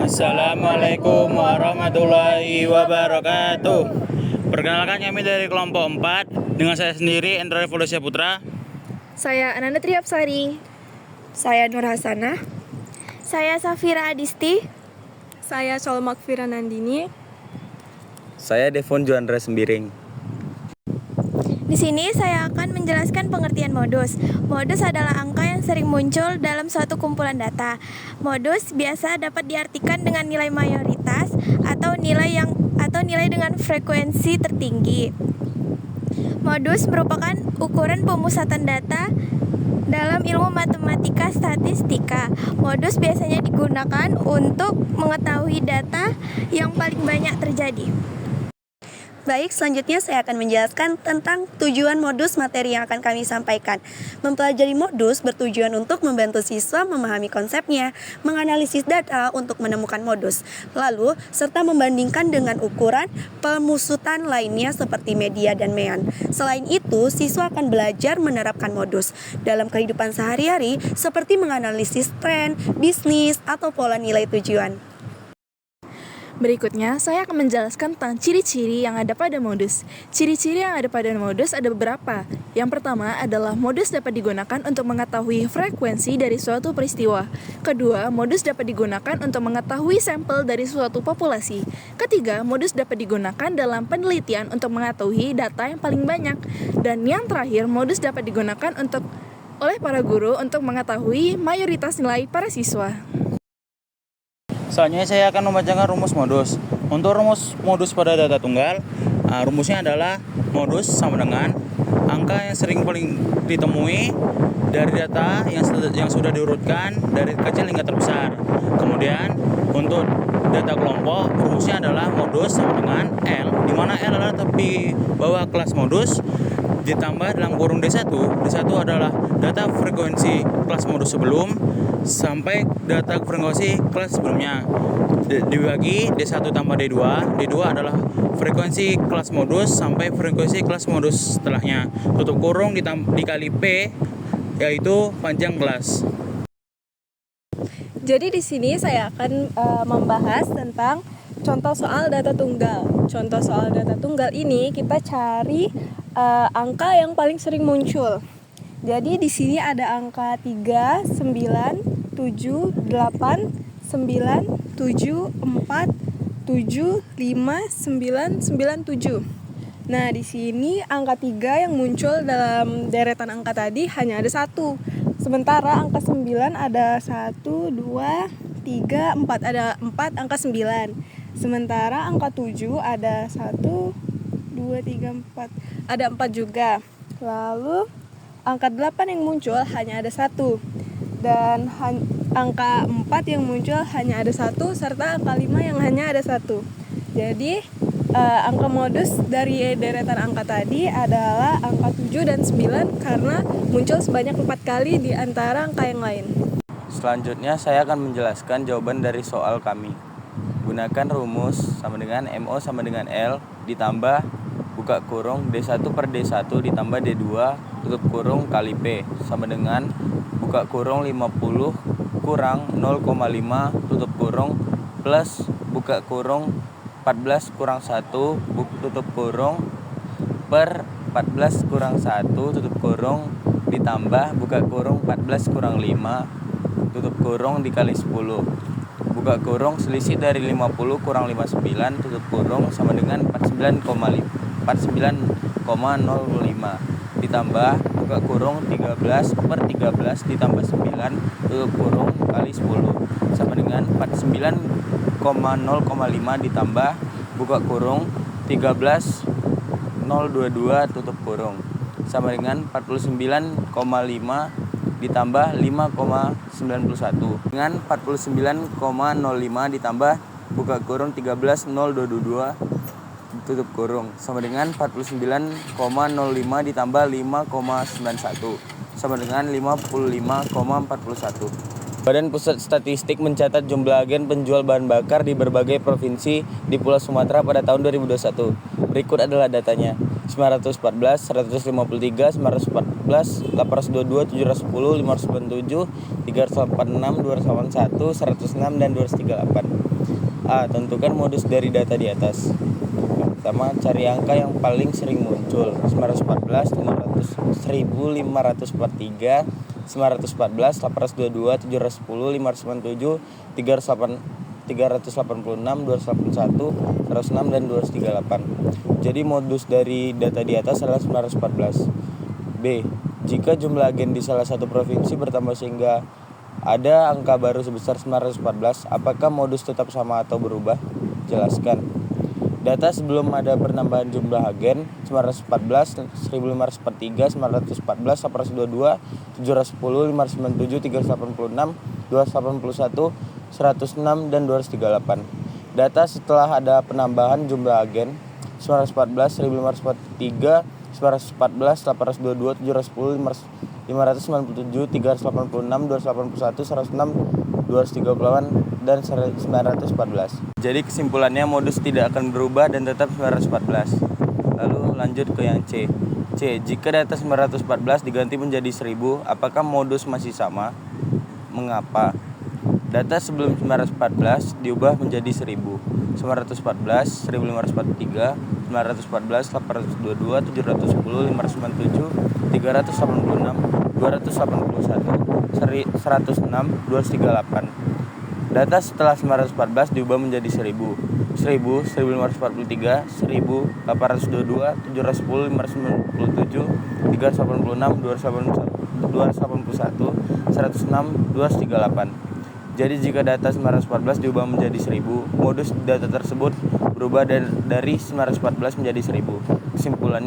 Assalamualaikum warahmatullahi wabarakatuh. Perkenalkan, kami dari kelompok 4 dengan saya sendiri Endra Revolusia Putra. Saya Ananda Triapsari. Saya Nur Hasanah. Saya Safira Adisti. Saya Solmakfira Nandini. Saya Devon Juandra Sembiring. Di sini saya akan menjelaskan pengertian modus. Modus adalah angka yang sering muncul dalam suatu kumpulan data. Modus biasa dapat diartikan dengan nilai mayoritas atau nilai dengan frekuensi tertinggi. Modus merupakan ukuran pemusatan data dalam ilmu matematika statistika. Modus biasanya digunakan untuk mengetahui data yang paling banyak terjadi. Baik, selanjutnya saya akan menjelaskan tentang tujuan modus materi yang akan kami sampaikan. Mempelajari modus bertujuan untuk membantu siswa memahami konsepnya, menganalisis data untuk menemukan modus, lalu serta membandingkan dengan ukuran pemusutan lainnya seperti media dan mean. Selain itu, siswa akan belajar menerapkan modus dalam kehidupan sehari-hari seperti menganalisis tren, bisnis, atau pola nilai tujuan. Berikutnya, saya akan menjelaskan tentang ciri-ciri yang ada pada modus. Ciri-ciri yang ada pada modus ada beberapa. Yang pertama adalah modus dapat digunakan untuk mengetahui frekuensi dari suatu peristiwa. Kedua, modus dapat digunakan untuk mengetahui sampel dari suatu populasi. Ketiga, modus dapat digunakan dalam penelitian untuk mengetahui data yang paling banyak. Dan yang terakhir, modus dapat digunakan oleh para guru untuk mengetahui mayoritas nilai para siswa. Selanjutnya saya akan membacakan rumus modus. Untuk rumus modus pada data tunggal, rumusnya adalah modus sama dengan angka yang sering paling ditemui dari data yang sudah diurutkan dari kecil hingga terbesar. Kemudian untuk data kelompok, rumusnya adalah modus sama dengan L, di mana L adalah tepi bawah kelas modus ditambah dalam kurung D1. D1 adalah data frekuensi kelas modus sebelum sampai data frekuensi kelas sebelumnya. Dibagi D1 tambah D2. D2 adalah frekuensi kelas modus sampai frekuensi kelas modus setelahnya. Tutup kurung dikali P, yaitu panjang kelas. Jadi di sini saya akan membahas tentang contoh soal data tunggal. Contoh soal data tunggal ini kita cari angka yang paling sering muncul. Jadi di sini ada angka 3, 9, 7, 8, 9, 7, 4, 7, 5, 9, 9, 7. Nah, di sini angka 3 yang muncul dalam deretan angka tadi hanya ada satu. Sementara angka 9 ada 1, 2, 3, 4. Ada 4 angka 9. Sementara angka 7 ada 1, 2, 3, 4. Ada 4 juga. Lalu angka 8 yang muncul hanya ada 1. Dan angka 4 yang muncul hanya ada 1, serta angka 5 yang hanya ada 1. Jadi angka modus dari deretan angka tadi adalah angka 7 dan 9 karena muncul sebanyak 4 kali di antara angka yang lain. Selanjutnya saya akan menjelaskan jawaban dari soal kami. Gunakan rumus sama dengan MO sama dengan L ditambah buka kurung D1 per D1 ditambah D2 tutup kurung kali P sama dengan buka kurung 50 kurang 0,5 tutup kurung plus buka kurung 14 kurang 1 tutup kurung per 14 kurang 1 tutup kurung ditambah buka kurung 14 kurang 5 tutup kurung dikali 10. Buka kurung selisih dari 50 kurang 59 tutup kurung sama dengan 49,05 ditambah buka kurung 13 per 13 ditambah 9 tutup kurung kali 10 sama dengan 49,005 ditambah buka kurung 13,022 tutup kurung sama dengan 49,5 ditambah 5,91 dengan 49,05 ditambah buka kurung 13,022 tutup kurung sama dengan 49,05 ditambah 5,91 sama dengan 55,41. Badan Pusat Statistik mencatat jumlah agen penjual bahan bakar di berbagai provinsi di Pulau Sumatera pada tahun 2021. Berikut adalah datanya. 914, 153, 914, 822, 710, 597, 386, 281, 106, dan 238. A. Tentukan modus dari data di atas. Pertama, cari angka yang paling sering muncul. 914, 1543, 914, 822, 710, 597, 386, 281, 106, dan 238. Jadi modus dari data di atas adalah 914. B. Jika jumlah agen di salah satu provinsi bertambah sehingga ada angka baru sebesar 914, apakah modus tetap sama atau berubah? Jelaskan. Data sebelum ada penambahan jumlah agen 914, 1543, 914, 822, 710, 597, 386, 281, 106, dan 238. Data setelah ada penambahan jumlah agen 914, 1543, 914, 822, 710, 597, 386, 281, 106, 238, dan 914. Jadi kesimpulannya modus tidak akan berubah dan tetap 914. Lalu lanjut ke yang C. C. Jika data 914 diganti menjadi 1000, apakah modus masih sama? Mengapa? Data sebelum 914 diubah menjadi 1000. 914, 1543, 914, 822, 710, 597, 386, 281, 106, 238. Data setelah 914 diubah menjadi 1000. 1000, 1543, 1000, 822, 710, 597, 386, 281, 106, 238. Jadi jika data 914 diubah menjadi 1000, modus data tersebut berubah dari 914 menjadi 1000. Kesimpulannya